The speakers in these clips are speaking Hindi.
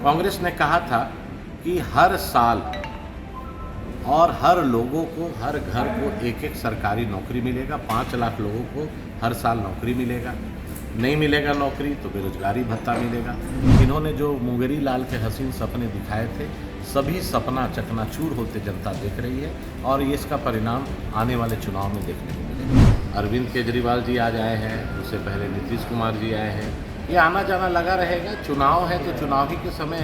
कांग्रेस ने कहा था कि हर साल और हर लोगों को, हर घर को एक एक सरकारी नौकरी मिलेगा। 5 लाख लोगों को हर साल नौकरी मिलेगा। नहीं मिलेगा नौकरी तो बेरोजगारी भत्ता मिलेगा। इन्होंने जो मुंगेरी लाल के हसीन सपने दिखाए थे, सभी सपना चकनाचूर होते जनता देख रही है और ये इसका परिणाम आने वाले चुनाव में देखने को मिलेगा। अरविंद केजरीवाल जी आज आए हैं, उससे पहले नीतीश कुमार जी आए हैं। ये आना जाना लगा रहेगा। चुनाव है तो चुनाव ही के समय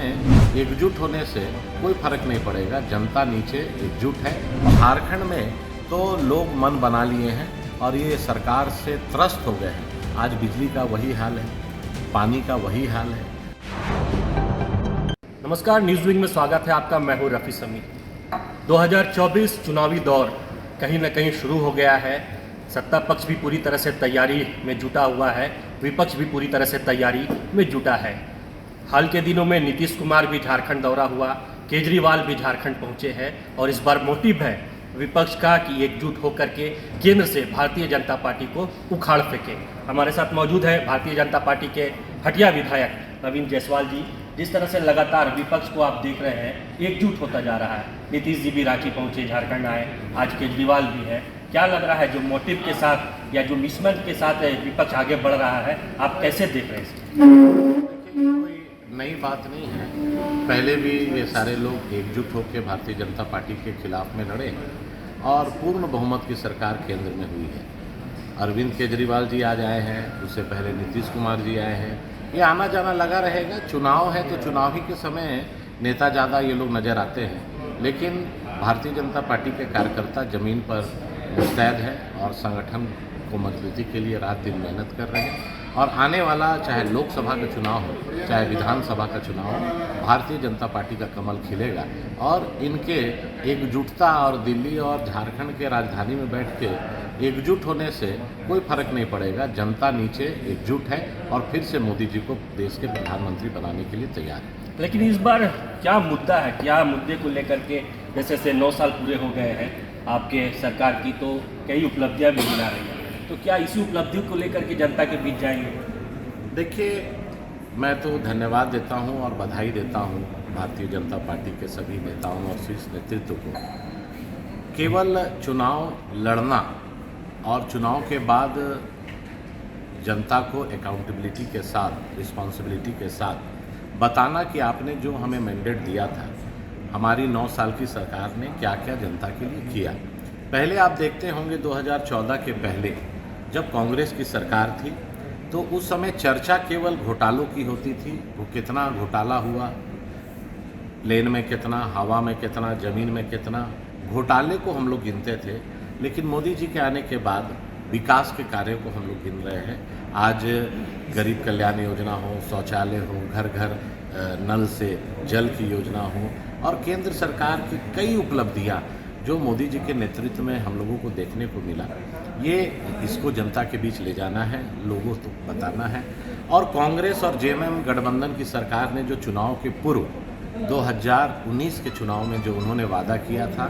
एकजुट होने से कोई फर्क नहीं पड़ेगा। जनता नीचे एकजुट है। झारखंड में तो लोग मन बना लिए हैं और ये सरकार से त्रस्त हो गए हैं। आज बिजली का वही हाल है, पानी का वही हाल है। नमस्कार, न्यूज़ विंग में स्वागत है आपका। मैं हूं रफ़ी समी। 2024 चुनावी दौर कहीं न कहीं शुरू हो गया है। सत्ता पक्ष भी पूरी तरह से तैयारी में जुटा हुआ है, विपक्ष भी पूरी तरह से तैयारी में जुटा है। हाल के दिनों में नीतीश कुमार भी झारखंड दौरा हुआ, केजरीवाल भी झारखंड पहुंचे हैं और इस बार मोटिव है विपक्ष का कि एकजुट होकर के केंद्र से भारतीय जनता पार्टी को उखाड़ फेंके। हमारे साथ मौजूद है भारतीय जनता पार्टी के हटिया विधायक नवीन जायसवाल जी। जिस तरह से लगातार विपक्ष को आप देख रहे हैं एकजुट होता जा रहा है, नीतीश जी भी रांची पहुंचे, झारखंड आए, आज केजरीवाल भी है। क्या लग रहा है जो मोटिव के साथ या जो मिसमैच के साथ विपक्ष आगे बढ़ रहा है, आप कैसे देख रहे हैं? कोई नई बात नहीं है। पहले भी ये सारे लोग एकजुट होकर भारतीय जनता पार्टी के खिलाफ में लड़े और पूर्ण बहुमत की सरकार केंद्र में हुई है। अरविंद केजरीवाल जी आज आए हैं, उससे पहले नीतीश कुमार जी आए हैं। ये आना जाना लगा रहेगा। चुनाव है तो चुनाव ही के समय नेता ज़्यादा ये लोग नज़र आते हैं, लेकिन भारतीय जनता पार्टी के कार्यकर्ता ज़मीन पर मुस्तैद है और संगठन को मजबूती के लिए रात दिन मेहनत कर रहे हैं। और आने वाला चाहे लोकसभा का चुनाव हो, चाहे विधानसभा का चुनाव हो, भारतीय जनता पार्टी का कमल खिलेगा। और इनके एकजुटता और दिल्ली और झारखंड के राजधानी में बैठ के एकजुट होने से कोई फर्क नहीं पड़ेगा। जनता नीचे एकजुट है और फिर से मोदी जी को देश के प्रधानमंत्री बनाने के लिए तैयार है। लेकिन इस बार क्या मुद्दा है, क्या मुद्दे को लेकर के, जैसे 9 साल पूरे हो गए हैं आपके सरकार की, तो कई उपलब्धियां भी मिला रही हैं, तो क्या इसी उपलब्धियों को लेकर के जनता के बीच जाएंगे? देखिए, मैं तो धन्यवाद देता हूं और बधाई देता हूं भारतीय जनता पार्टी के सभी नेताओं और शीर्ष नेतृत्व को। केवल चुनाव लड़ना और चुनाव के बाद जनता को अकाउंटेबिलिटी के साथ, रिस्पॉन्सिबिलिटी के साथ बताना कि आपने जो हमें मैंडेट दिया था, हमारी 9 साल की सरकार ने क्या क्या जनता के लिए किया। पहले आप देखते होंगे 2014 के पहले जब कांग्रेस की सरकार थी तो उस समय चर्चा केवल घोटालों की होती थी। वो कितना घोटाला हुआ, प्लेन में कितना, हवा में कितना, ज़मीन में कितना, घोटाले को हम लोग गिनते थे। लेकिन मोदी जी के आने के बाद विकास के कार्यों को हम लोग गिन रहे हैं। आज गरीब कल्याण योजना हो, शौचालय हो, घर घर नल से जल की योजना हो और केंद्र सरकार की कई उपलब्धियां जो मोदी जी के नेतृत्व में हम लोगों को देखने को मिला, ये इसको जनता के बीच ले जाना है, लोगों को बताना है। और कांग्रेस और जेएमएम गठबंधन की सरकार ने जो चुनाव के पूर्व 2019 के चुनाव में जो उन्होंने वादा किया था,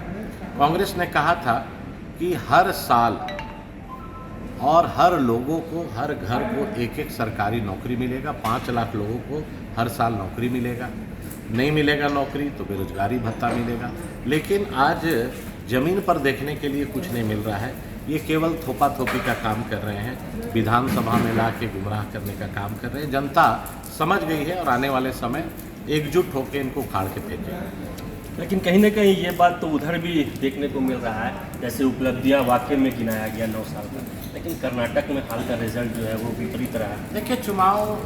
कांग्रेस ने कहा था कि हर साल और हर लोगों को, हर घर को एक एक सरकारी नौकरी मिलेगा। 5 लाख लोगों को हर साल नौकरी मिलेगा। नहीं मिलेगा नौकरी तो बेरोजगारी भत्ता मिलेगा। लेकिन आज ज़मीन पर देखने के लिए कुछ नहीं मिल रहा है। ये केवल थोपा थोपी का काम कर रहे हैं, विधानसभा में ला के गुमराह करने का काम कर रहे हैं। जनता समझ गई है और आने वाले समय एकजुट होकर इनको उखाड़ के फेंकेगी। लेकिन कहीं ना कहीं ये बात तो उधर भी देखने को मिल रहा है, जैसे उपलब्धियां वाकई में गिनाया गया 9 साल का, लेकिन कर्नाटक में हाल का रिजल्ट जो है वो विपरीत रहा है। देखिए, चुनाव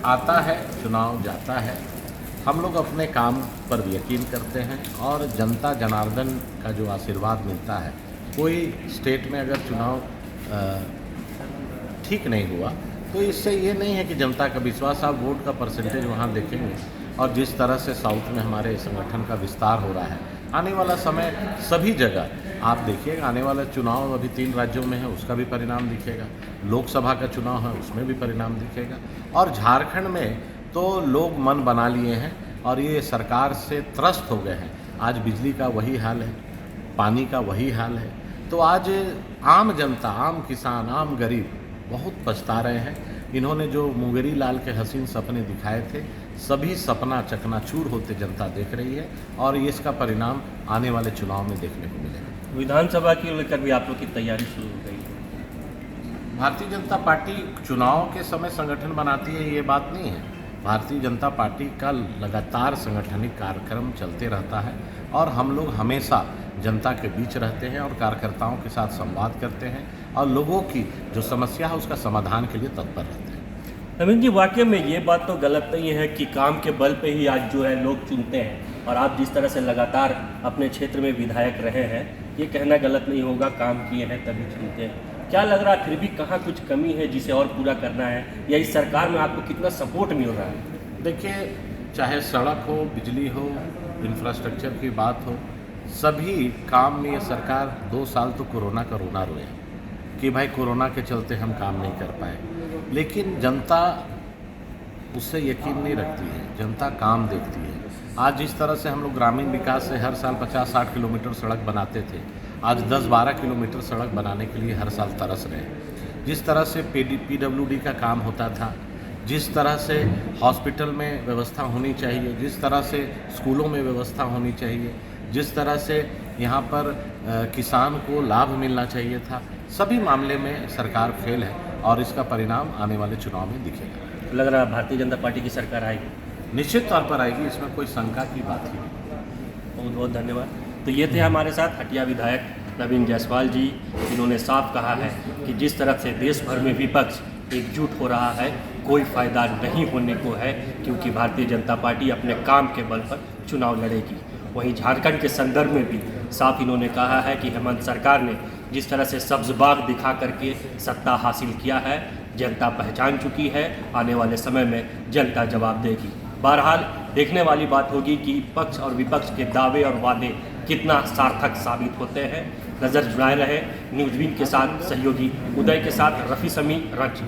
आता है, चुनाव जाता है। हम लोग अपने काम पर यकीन करते हैं और जनता जनार्दन का जो आशीर्वाद मिलता है, कोई स्टेट में अगर चुनाव ठीक नहीं हुआ तो इससे ये नहीं है कि जनता का विश्वास, आप वोट का परसेंटेज वहाँ देखेंगे और जिस तरह से साउथ में हमारे संगठन का विस्तार हो रहा है, आने वाला समय सभी जगह आप देखिएगा। आने वाला चुनाव अभी 3 राज्यों में है, उसका भी परिणाम दिखेगा। लोकसभा का चुनाव है, उसमें भी परिणाम दिखेगा। और झारखंड में तो लोग मन बना लिए हैं और ये सरकार से त्रस्त हो गए हैं। आज बिजली का वही हाल है, पानी का वही हाल है। तो आज आम जनता, आम किसान, आम गरीब बहुत पछता रहे हैं। इन्होंने जो मुंगेरी लाल के हसीन सपने दिखाए थे, सभी सपना चकनाचूर होते जनता देख रही है और ये इसका परिणाम आने वाले चुनाव में देखने को मिलेगा। विधानसभा की लेकर भी आप लोग की तैयारी शुरू हो गई है। भारतीय जनता पार्टी चुनाव के समय संगठन बनाती है, ये बात नहीं है। भारतीय जनता पार्टी का लगातार संगठनिक कार्यक्रम चलते रहता है और हम लोग हमेशा जनता के बीच रहते हैं और कार्यकर्ताओं के साथ संवाद करते हैं और लोगों की जो समस्या है उसका समाधान के लिए तत्पर रहते हैं। नवीन जी, वाकई में ये बात तो गलत नहीं है कि काम के बल पे ही आज जो है लोग चुनते हैं, और आप जिस तरह से लगातार अपने क्षेत्र में विधायक रहे हैं, ये कहना गलत नहीं होगा, काम किए हैं तभी चुनते हैं। क्या लग रहा है फिर भी कहाँ कुछ कमी है जिसे और पूरा करना है, या इस सरकार में आपको कितना सपोर्ट मिल रहा है? देखिए, चाहे सड़क हो, बिजली हो, इंफ्रास्ट्रक्चर की बात हो, सभी काम में ये सरकार 2 साल तो कोरोना का रोना रोए कि भाई कोरोना के चलते हम काम नहीं कर पाए, लेकिन जनता उससे यकीन नहीं रखती है, जनता काम देखती है। आज जिस तरह से हम लोग ग्रामीण विकास से हर साल 50-60 किलोमीटर सड़क बनाते थे, आज 10-12 किलोमीटर सड़क बनाने के लिए हर साल तरस रहे हैं। जिस तरह से PWD का काम होता था, जिस तरह से हॉस्पिटल में व्यवस्था होनी चाहिए, जिस तरह से स्कूलों में व्यवस्था होनी चाहिए, जिस तरह से यहाँ पर किसान को लाभ मिलना चाहिए था, सभी मामले में सरकार फेल है और इसका परिणाम आने वाले चुनाव में दिखेगा। लग रहा है भारतीय जनता पार्टी की सरकार आएगी? निश्चित तौर पर आएगी, इसमें कोई शंका की बात ही नहीं। बहुत बहुत धन्यवाद। तो ये थे हमारे साथ हटिया विधायक नवीन जायसवाल जी, जिन्होंने साफ कहा है कि जिस तरह से देश भर में विपक्ष एकजुट हो रहा है, कोई फ़ायदा नहीं होने को है, क्योंकि भारतीय जनता पार्टी अपने काम के बल पर चुनाव लड़ेगी। वहीं झारखंड के संदर्भ में भी साफ इन्होंने कहा है कि हेमंत सरकार ने जिस तरह से सब्ज बाग दिखा करके सत्ता हासिल किया है, जनता पहचान चुकी है, आने वाले समय में जनता जवाब देगी। बहरहाल देखने वाली बात होगी कि पक्ष और विपक्ष के दावे और वादे कितना सार्थक साबित होते हैं। नज़र जुड़ाए रहे न्यूज़ के साथ सहयोगी उदय के साथ रफ़ी समी, Ranchi.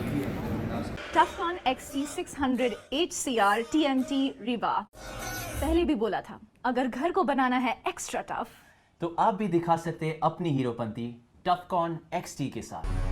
टफकॉन XT 600 HCR TMT Riba. पहले भी बोला था, अगर घर को बनाना है एक्स्ट्रा टफ, तो आप भी दिखा सकते हैं अपनी हीरोपंती टफकॉन XT के साथ।